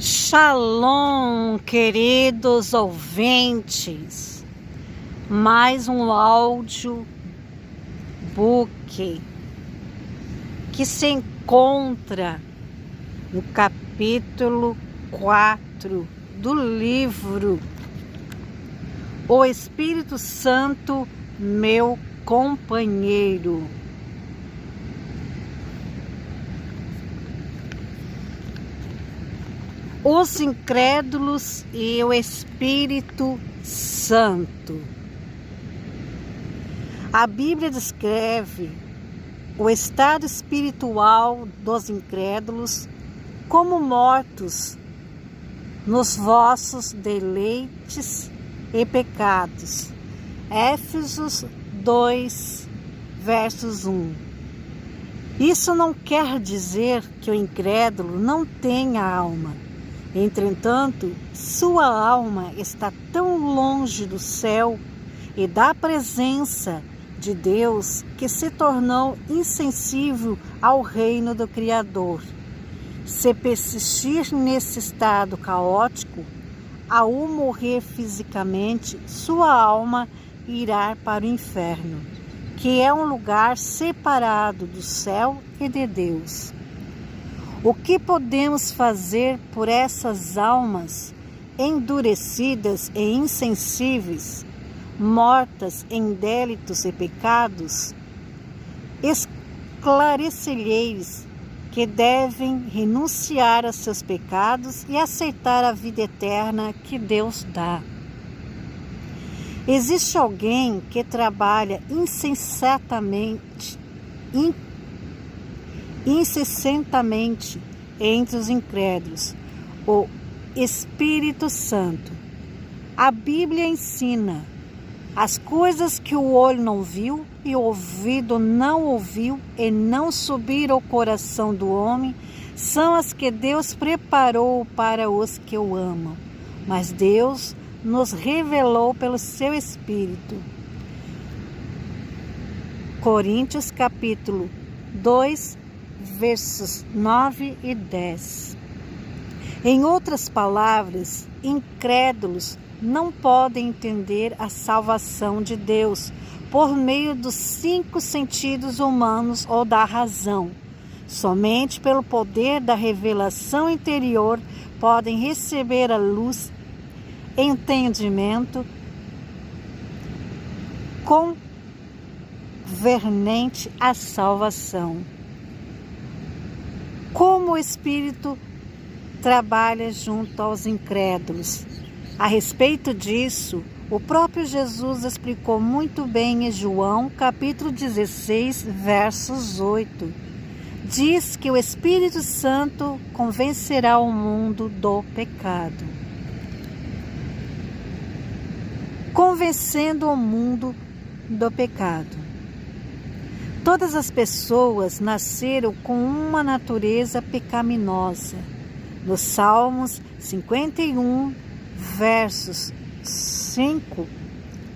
Shalom, queridos ouvintes. Mais um audiobook que se encontra no capítulo 4 do livro O Espírito Santo, meu companheiro. Os incrédulos e o Espírito Santo. A Bíblia descreve o estado espiritual dos incrédulos como mortos nos vossos deleites e pecados. Éfesos 2, versos 1. Isso não quer dizer que o incrédulo não tenha alma. Entretanto, sua alma está tão longe do céu e da presença de Deus que se tornou insensível ao reino do Criador. Se persistir nesse estado caótico, ao morrer fisicamente, sua alma irá para o inferno, que é um lugar separado do céu e de Deus. O que podemos fazer por essas almas endurecidas e insensíveis, mortas em délitos e pecados? Esclarecer-lhes que devem renunciar a seus pecados e aceitar a vida eterna que Deus dá. Existe alguém que trabalha incessantemente entre os incrédulos, o Espírito Santo. A Bíblia ensina: as coisas que o olho não viu e o ouvido não ouviu e não subiram ao coração do homem, são as que Deus preparou para os que o amam. Mas Deus nos revelou pelo seu Espírito. Coríntios capítulo 2, versos 9 e 10. Em outras palavras, incrédulos não podem entender a salvação de Deus por meio dos 5 sentidos humanos ou da razão. Somente pelo poder da revelação interior podem receber a luz, entendimento conveniente à salvação. Como o Espírito trabalha junto aos incrédulos? A respeito disso, o próprio Jesus explicou muito bem em João, capítulo 16, versos 8. Diz que o Espírito Santo convencerá o mundo do pecado. Convencendo o mundo do pecado. Todas as pessoas nasceram com uma natureza pecaminosa. Nos Salmos 51, versos 5,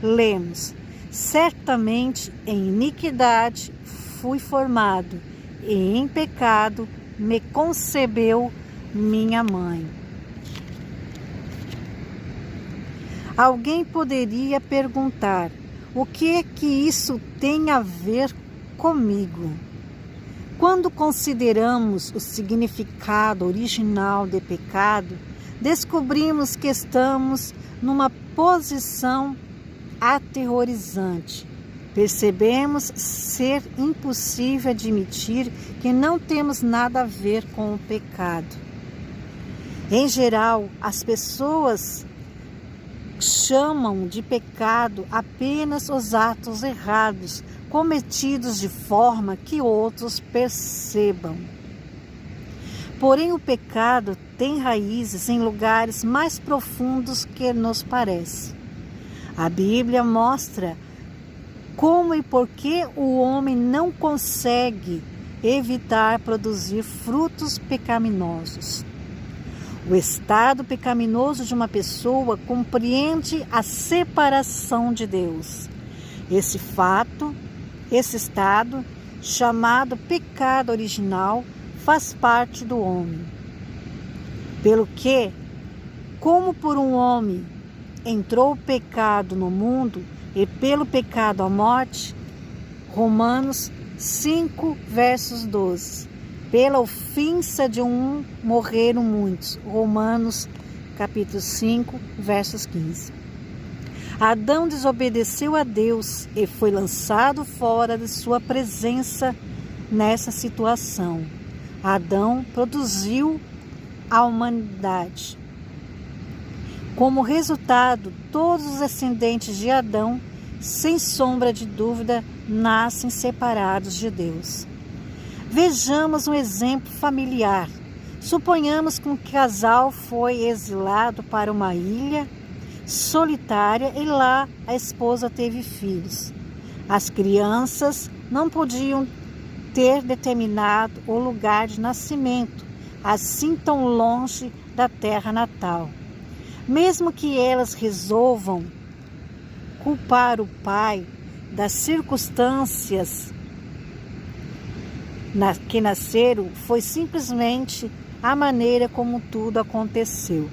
lemos: certamente em iniquidade fui formado, e em pecado me concebeu minha mãe. Alguém poderia perguntar: o que é que isso tem a ver comigo? Quando consideramos o significado original de pecado, descobrimos que estamos numa posição aterrorizante. Percebemos ser impossível admitir que não temos nada a ver com o pecado. Em geral, as pessoas chamam de pecado apenas os atos errados, cometidos de forma que outros percebam. Porém, o pecado tem raízes em lugares mais profundos que nos parece. A Bíblia mostra como e por que o homem não consegue evitar produzir frutos pecaminosos. O estado pecaminoso de uma pessoa compreende a separação de Deus. Esse estado, chamado pecado original, faz parte do homem. Pelo que, como por um homem entrou o pecado no mundo, e pelo pecado a morte, Romanos 5, versos 12. Pela ofensa de um morreram muitos. Romanos capítulo 5, versos 15. Adão desobedeceu a Deus e foi lançado fora de sua presença nessa situação. Adão produziu a humanidade. Como resultado, todos os descendentes de Adão, sem sombra de dúvida, nascem separados de Deus. Vejamos um exemplo familiar. Suponhamos que um casal foi exilado para uma ilha solitária e lá a esposa teve filhos. As crianças não podiam ter determinado o lugar de nascimento, assim tão longe da terra natal. Mesmo que elas resolvam culpar o pai das circunstâncias que nasceram, foi simplesmente a maneira como tudo aconteceu.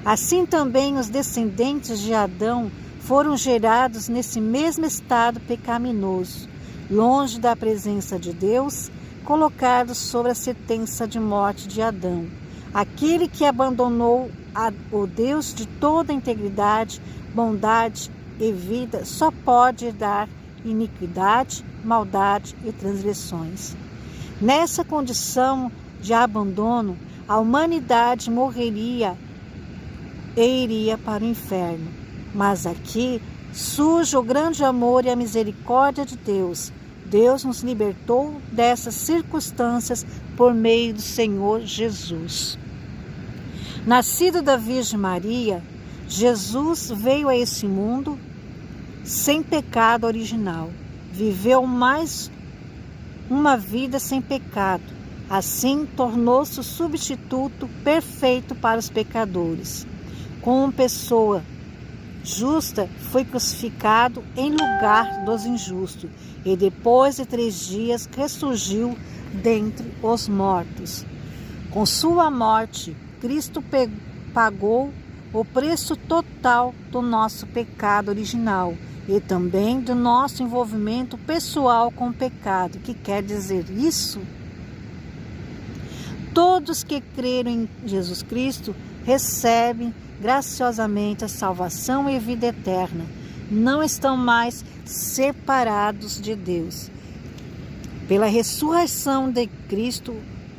Assim também os descendentes de Adão foram gerados nesse mesmo estado pecaminoso, longe da presença de Deus, colocados sob a sentença de morte de Adão. Aquele que abandonou o Deus de toda integridade, bondade e vida só pode dar iniquidade, maldade e transgressões. Nessa condição de abandono, a humanidade morreria e iria para o inferno. Mas aqui surge o grande amor e a misericórdia de Deus. Deus nos libertou dessas circunstâncias por meio do Senhor Jesus. Nascido da Virgem Maria, Jesus veio a esse mundo sem pecado original. Viveu mais uma vida sem pecado. Assim, tornou-se o substituto perfeito para os pecadores. Como pessoa justa, foi crucificado em lugar dos injustos e depois de 3 dias ressurgiu dentre os mortos. Com sua morte, Cristo pagou o preço total do nosso pecado original e também do nosso envolvimento pessoal com o pecado. O que quer dizer isso? Todos que creram em Jesus Cristo recebem graciosamente a salvação e a vida eterna. Não estão mais separados de Deus. Pela ressurreição de Cristo,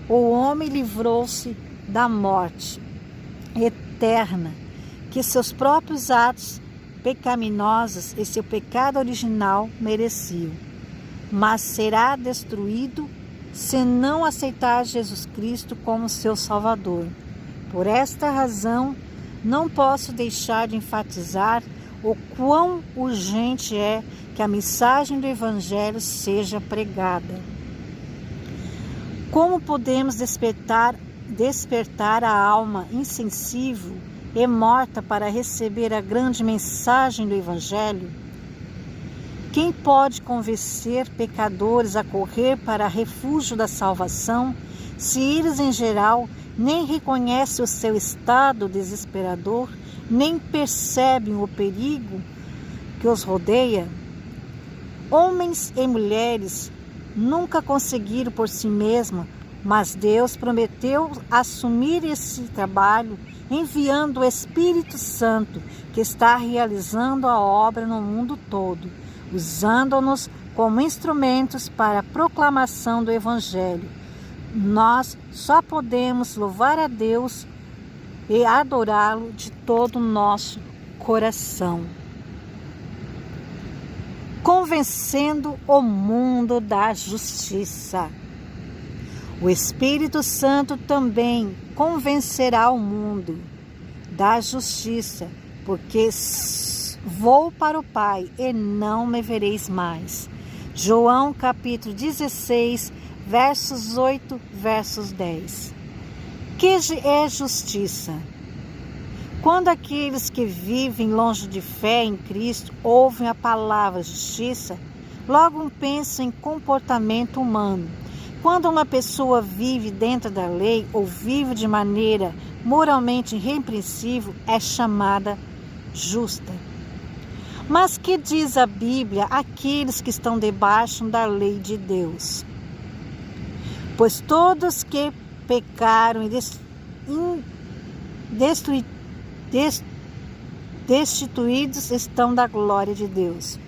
o homem livrou-se da morte eterna, que seus próprios atos pecaminosos e seu pecado original mereciam. Mas será destruído se não aceitar Jesus Cristo como seu Salvador. Por esta razão, não posso deixar de enfatizar o quão urgente é que a mensagem do Evangelho seja pregada. Como podemos despertar a alma insensível e morta para receber a grande mensagem do Evangelho? Quem pode convencer pecadores a correr para refúgio da salvação, se eles em geral nem reconhecem o seu estado desesperador, nem percebem o perigo que os rodeia? Homens e mulheres nunca conseguiram por si mesmos, mas Deus prometeu assumir esse trabalho, enviando o Espírito Santo, que está realizando a obra no mundo todo, usando-nos como instrumentos para a proclamação do Evangelho. Nós só podemos louvar a Deus e adorá-lo de todo o nosso coração. Convencendo o mundo da justiça. O Espírito Santo também convencerá o mundo da justiça, porque vou para o Pai e não me vereis mais. João capítulo 16, versos 8, versos 10. Que é justiça? Quando aqueles que vivem longe de fé em Cristo ouvem a palavra justiça, logo pensam em comportamento humano, Quando uma pessoa vive dentro da lei ou vive de maneira moralmente irrepreensível, é chamada justa. Mas que diz a Bíblia àqueles que estão debaixo da lei de Deus? Pois todos que pecaram e destituídos estão da glória de Deus.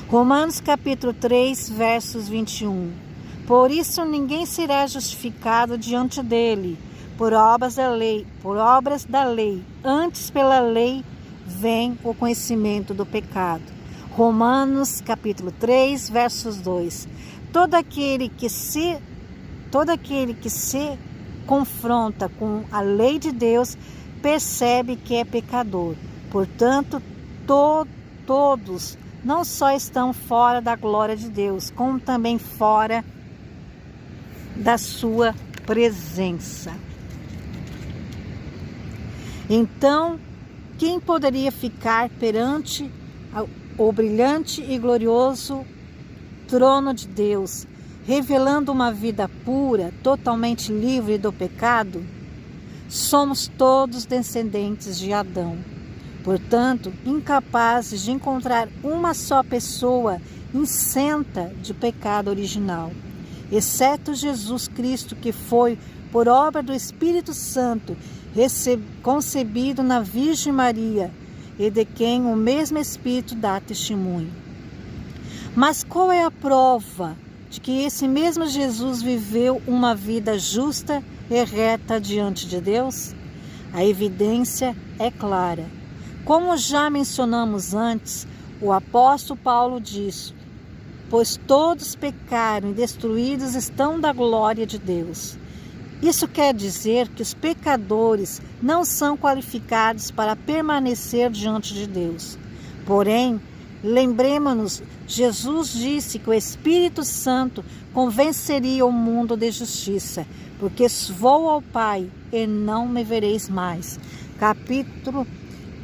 Romanos capítulo 3, versos 21. Por isso ninguém será justificado diante dele, por obras da lei, antes pela lei vem o conhecimento do pecado. Romanos capítulo 3, versos 2. Todo aquele que se confronta com a lei de Deus percebe que é pecador. Portanto, todos não só estão fora da glória de Deus, como também fora da sua presença. Então, quem poderia ficar perante o brilhante e glorioso trono de Deus, revelando uma vida pura, totalmente livre do pecado? Somos todos descendentes de Adão. Portanto, incapazes de encontrar uma só pessoa isenta de pecado original, exceto Jesus Cristo, que foi, por obra do Espírito Santo, concebido na Virgem Maria, e de quem o mesmo Espírito dá testemunho. Mas qual é a prova de que esse mesmo Jesus viveu uma vida justa e reta diante de Deus? A evidência é clara. Como já mencionamos antes, o apóstolo Paulo diz: pois todos pecaram e destruídos estão da glória de Deus. Isso quer dizer que os pecadores não são qualificados para permanecer diante de Deus. Porém, lembremos-nos, Jesus disse que o Espírito Santo convenceria o mundo de justiça, porque vou ao Pai e não me vereis mais. Capítulo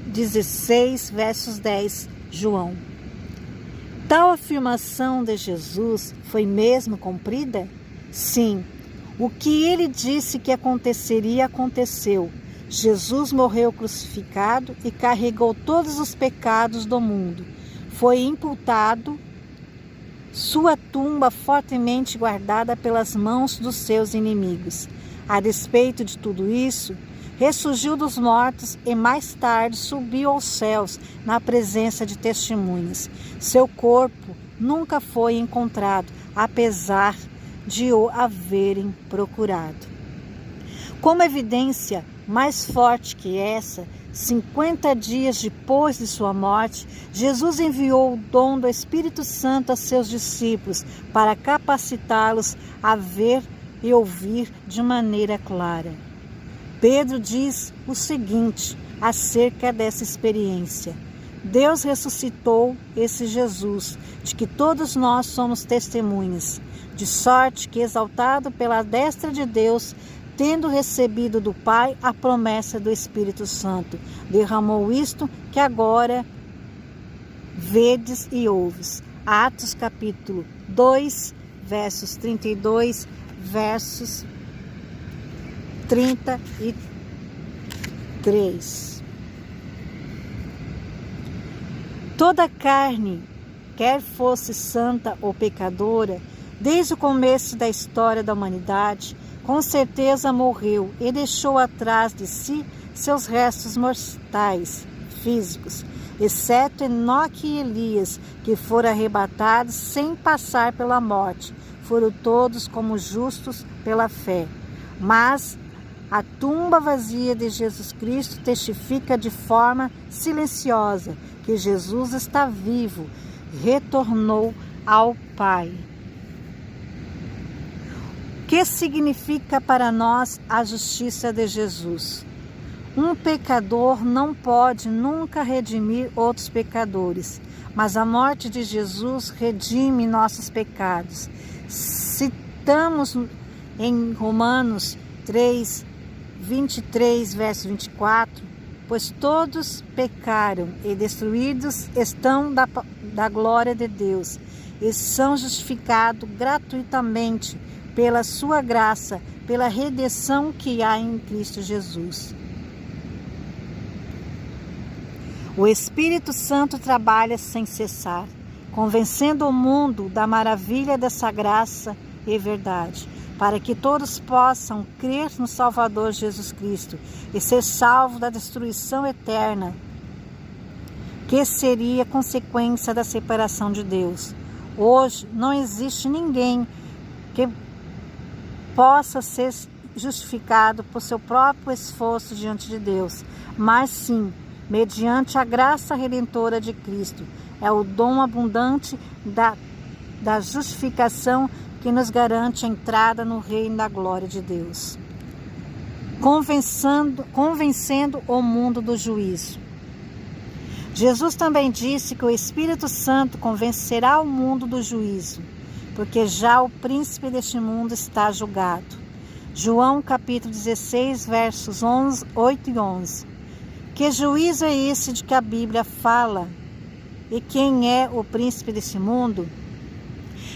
16, versos 10, João. Tal afirmação de Jesus foi mesmo cumprida? Sim. O que ele disse que aconteceria, aconteceu. Jesus morreu crucificado e carregou todos os pecados do mundo. Foi imputado, sua tumba fortemente guardada pelas mãos dos seus inimigos. A despeito de tudo isso, ressurgiu dos mortos e mais tarde subiu aos céus na presença de testemunhas. Seu corpo nunca foi encontrado, apesar de o haverem procurado. Como evidência mais forte que essa, 50 dias depois de sua morte, Jesus enviou o dom do Espírito Santo a seus discípulos para capacitá-los a ver e ouvir de maneira clara. Pedro diz o seguinte acerca dessa experiência: Deus ressuscitou esse Jesus, de que todos nós somos testemunhas, de sorte que, exaltado pela destra de Deus, tendo recebido do Pai a promessa do Espírito Santo, derramou isto que agora vedes e ouves. Atos capítulo 2, versos 32, versos 33. Toda carne, quer fosse santa ou pecadora, desde o começo da história da humanidade, com certeza morreu e deixou atrás de si seus restos mortais, físicos, exceto Enoque e Elias, que foram arrebatados sem passar pela morte. Foram todos como justos pela fé. Mas a tumba vazia de Jesus Cristo testifica de forma silenciosa que Jesus está vivo, retornou ao Pai. O que significa para nós a justiça de Jesus? Um pecador não pode nunca redimir outros pecadores, mas a morte de Jesus redime nossos pecados. Citamos em Romanos 3, 23, verso 24, pois todos pecaram e destruídos estão da glória de Deus, e são justificados gratuitamente pela sua graça, pela redenção que há em Cristo Jesus. O Espírito Santo trabalha sem cessar, convencendo o mundo da maravilha dessa graça e verdade, para que todos possam crer no Salvador Jesus Cristo e ser salvos da destruição eterna, que seria consequência da separação de Deus. Hoje não existe ninguém que possa ser justificado por seu próprio esforço diante de Deus, mas sim mediante a graça redentora de Cristo. É o dom abundante da justificação que nos garante a entrada no reino da glória de Deus, convencendo o mundo do juízo. Jesus também disse que o Espírito Santo convencerá o mundo do juízo, porque já o príncipe deste mundo está julgado. João capítulo 16, versos 8 e 11. Que juízo é esse de que a Bíblia fala? E quem é o príncipe desse mundo?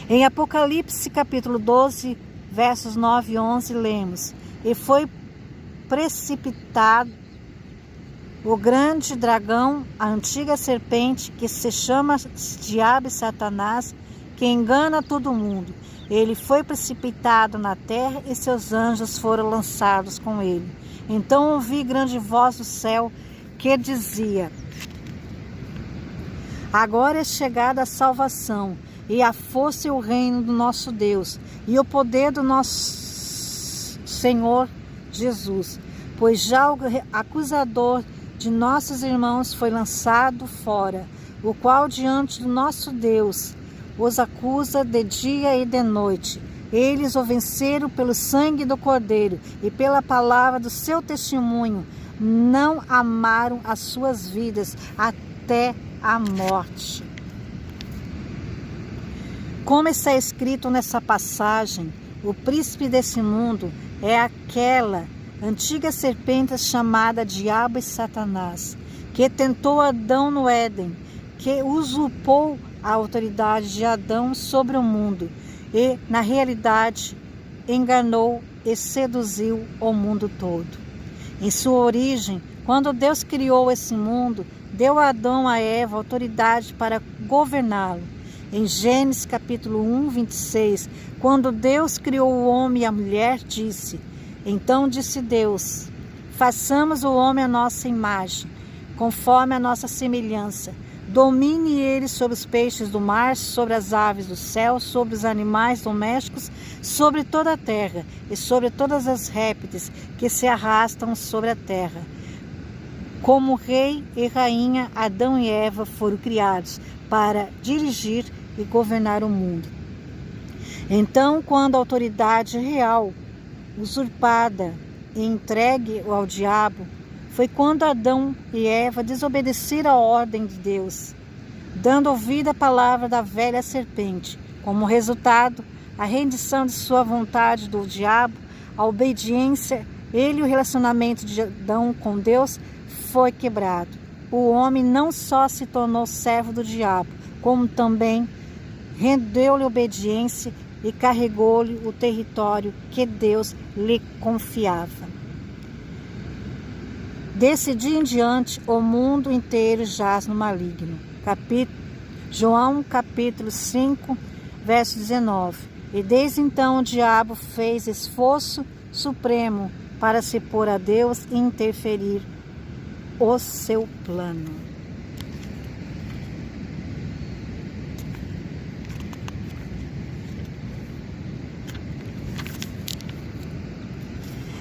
Em Apocalipse capítulo 12, versos 9 e 11, lemos: E foi precipitado o grande dragão, a antiga serpente, que se chama Diabo e Satanás, que engana todo mundo. Ele foi precipitado na terra e seus anjos foram lançados com ele. Então ouvi grande voz do céu que dizia: Agora é chegada a salvação, e a força e o reino do nosso Deus, e o poder do nosso Senhor Jesus, pois já o acusador de nossos irmãos foi lançado fora, o qual diante do nosso Deus os acusa de dia e de noite. Eles o venceram pelo sangue do Cordeiro e pela palavra do seu testemunho, não amaram as suas vidas até a morte. Como está escrito nessa passagem, o príncipe desse mundo é aquela antiga serpente chamada Diabo e Satanás, que tentou Adão no Éden, que usurpou a autoridade de Adão sobre o mundo e, na realidade, enganou e seduziu o mundo todo. Em sua origem, quando Deus criou esse mundo, deu a Adão e a Eva autoridade para governá-lo. Em Gênesis capítulo 1, 26, quando Deus criou o homem e a mulher, disse: Então disse Deus: Façamos o homem à nossa imagem, conforme a nossa semelhança. Domine ele sobre os peixes do mar, sobre as aves do céu, sobre os animais domésticos, sobre toda a terra e sobre todas as répteis que se arrastam sobre a terra. Como rei e rainha, Adão e Eva foram criados para dirigir e governar o mundo. Então, quando a autoridade real, usurpada e entregue ao diabo, foi quando Adão e Eva desobedeceram a ordem de Deus, dando ouvido à palavra da velha serpente. Como resultado, a rendição de sua vontade do diabo, a obediência, ele e o relacionamento de Adão com Deus foi quebrado. O homem não só se tornou servo do diabo, como também rendeu-lhe obediência e carregou-lhe o território que Deus lhe confiava. Desse dia em diante, o mundo inteiro jaz no maligno. João capítulo 5, verso 19. E desde então o diabo fez esforço supremo para se pôr a Deus e interferir o seu plano.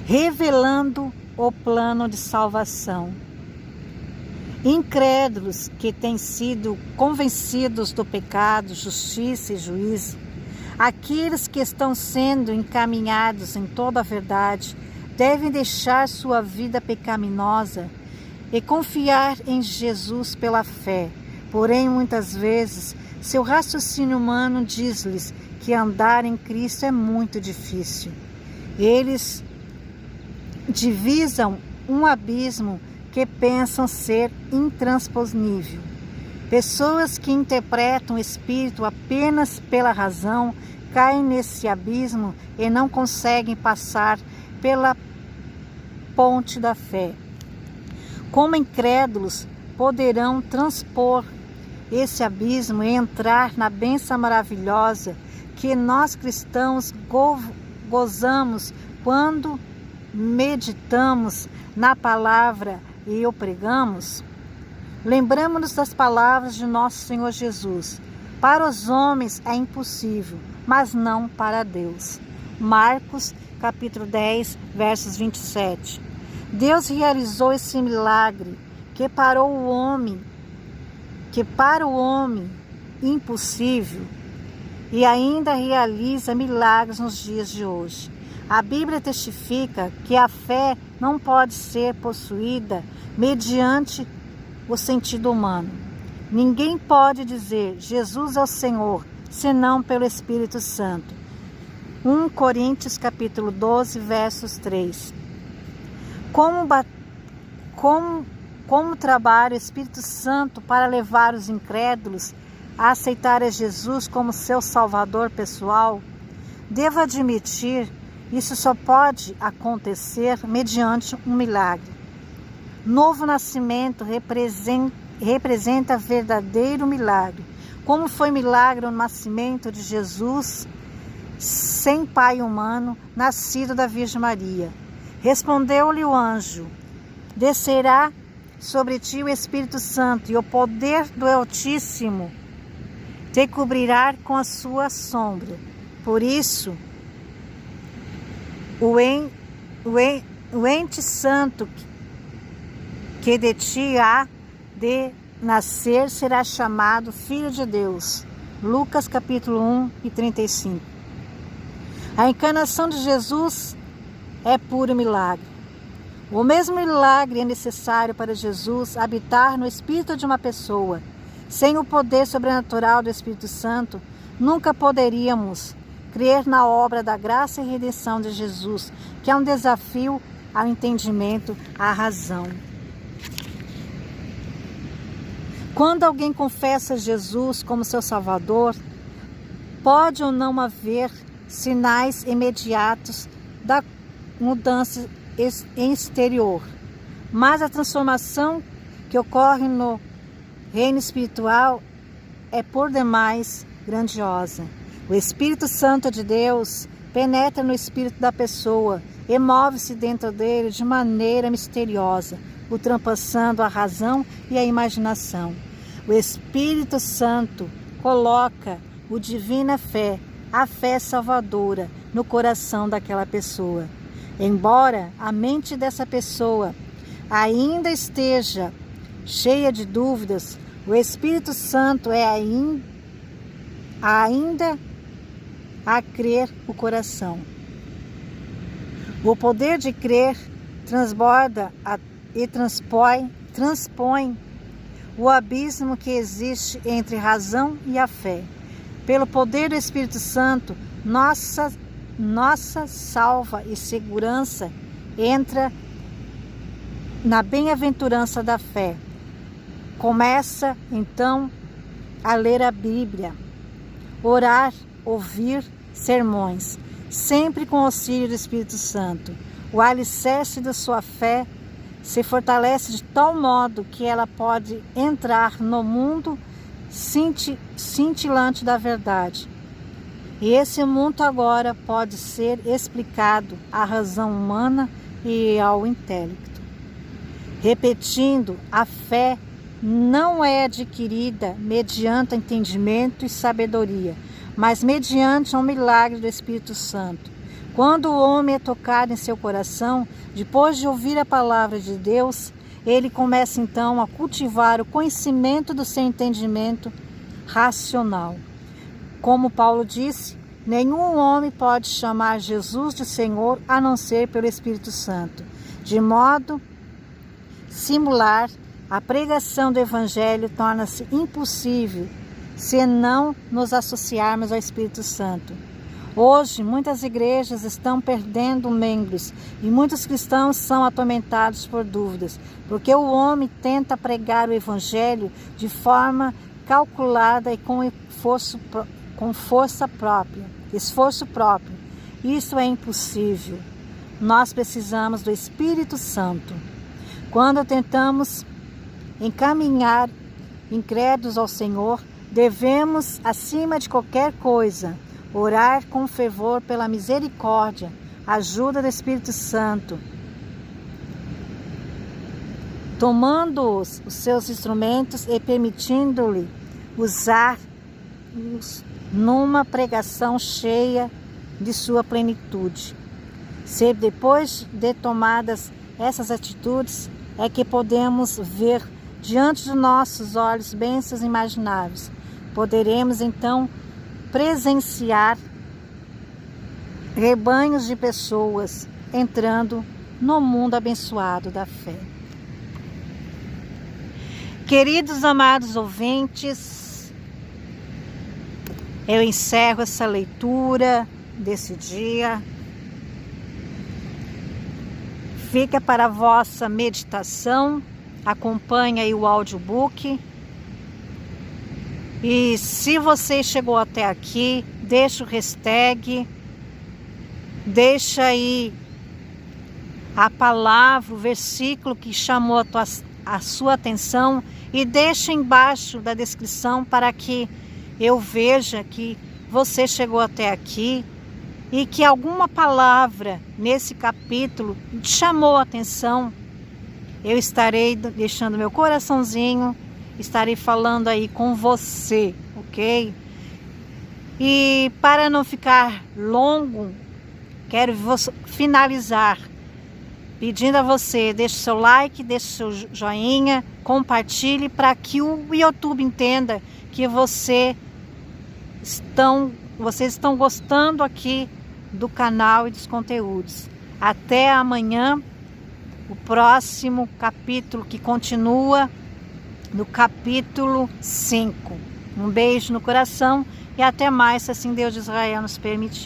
Revelando o plano de salvação. Incrédulos que têm sido convencidos do pecado, justiça e juízo, aqueles que estão sendo encaminhados em toda a verdade, devem deixar sua vida pecaminosa e confiar em Jesus pela fé. Porém, muitas vezes, seu raciocínio humano diz-lhes que andar em Cristo é muito difícil. Eles divisam um abismo que pensam ser intransponível. Pessoas que interpretam o Espírito apenas pela razão caem nesse abismo e não conseguem passar pela ponte da fé. Como incrédulos, poderão transpor esse abismo e entrar na bênção maravilhosa que nós cristãos gozamos quando meditamos na palavra e o pregamos? Lembramos-nos das palavras de nosso Senhor Jesus: para os homens é impossível, mas não para Deus. Marcos, capítulo 10, versos 27. Deus realizou esse milagre que para o homem impossível, e ainda realiza milagres nos dias de hoje. A Bíblia testifica que a fé não pode ser possuída mediante o sentido humano. Ninguém pode dizer Jesus é o Senhor, senão pelo Espírito Santo. 1 Coríntios capítulo 12, versos 3. Como trabalha o Espírito Santo para levar os incrédulos a aceitar a Jesus como seu Salvador pessoal? Devo admitir, isso só pode acontecer mediante um milagre. Novo nascimento representa verdadeiro milagre. Como foi milagre o nascimento de Jesus, sem pai humano, nascido da Virgem Maria. Respondeu-lhe o anjo: descerá sobre ti o Espírito Santo, e o poder do Altíssimo te cobrirá com a sua sombra. Por isso, o ente santo que de ti há de nascer será chamado Filho de Deus. Lucas capítulo 1 e 35. A encarnação de Jesus é puro milagre. O mesmo milagre é necessário para Jesus habitar no espírito de uma pessoa. Sem o poder sobrenatural do Espírito Santo, nunca poderíamos crer na obra da graça e redenção de Jesus, que é um desafio ao entendimento, à razão. Quando alguém confessa Jesus como seu Salvador, pode ou não haver sinais imediatos da mudança exterior, mas a transformação que ocorre no reino espiritual é por demais grandiosa. O Espírito Santo de Deus penetra no espírito da pessoa e move-se dentro dele de maneira misteriosa, ultrapassando a razão e a imaginação. O Espírito Santo coloca a divina fé, a fé salvadora, no coração daquela pessoa. Embora a mente dessa pessoa ainda esteja cheia de dúvidas, o Espírito Santo é ainda a crer o coração. O poder de crer transborda e transpõe o abismo que existe entre razão e a fé. Pelo poder do Espírito Santo, nossa salva e segurança entra na bem-aventurança da fé. Começa então a ler a Bíblia, orar, ouvir sermões, sempre com o auxílio do Espírito Santo. O alicerce da sua fé se fortalece de tal modo que ela pode entrar no mundo cintilante da verdade. E esse mundo agora pode ser explicado à razão humana e ao intelecto. Repetindo, a fé não é adquirida mediante entendimento e sabedoria, mas mediante um milagre do Espírito Santo. Quando o homem é tocado em seu coração, depois de ouvir a palavra de Deus, ele começa então a cultivar o conhecimento do seu entendimento racional. Como Paulo disse, nenhum homem pode chamar Jesus de Senhor a não ser pelo Espírito Santo. De modo similar, a pregação do Evangelho torna-se impossível se não nos associarmos ao Espírito Santo. Hoje, muitas igrejas estão perdendo membros e muitos cristãos são atormentados por dúvidas, porque o homem tenta pregar o Evangelho de forma calculada e com força própria, esforço próprio. Isso é impossível. Nós precisamos do Espírito Santo. Quando tentamos encaminhar incrédulos ao Senhor, devemos, acima de qualquer coisa, orar com fervor pela misericórdia, ajuda do Espírito Santo, tomando-os os seus instrumentos e permitindo-lhe usar-os numa pregação cheia de sua plenitude. Se depois de tomadas essas atitudes é que podemos ver diante de nossos olhos bênçãos imagináveis, poderemos então presenciar rebanhos de pessoas entrando no mundo abençoado da fé. Queridos amados ouvintes, eu encerro essa leitura desse dia. Fica para a vossa meditação, acompanha aí o audiobook. E se você chegou até aqui, deixa o hashtag, deixa aí a palavra, o versículo que chamou a sua atenção e deixa embaixo da descrição para que eu veja que você chegou até aqui e que alguma palavra nesse capítulo te chamou a atenção. Eu estarei deixando meu coraçãozinho, estarei falando aí com você, ok? E para não ficar longo, quero finalizar pedindo a você, deixe seu like, deixe seu joinha, compartilhe para que o YouTube entenda que vocês estão gostando aqui do canal e dos conteúdos. Até amanhã, o próximo capítulo que continua no capítulo 5. Um beijo no coração e até mais, se assim Deus de Israel nos permitir.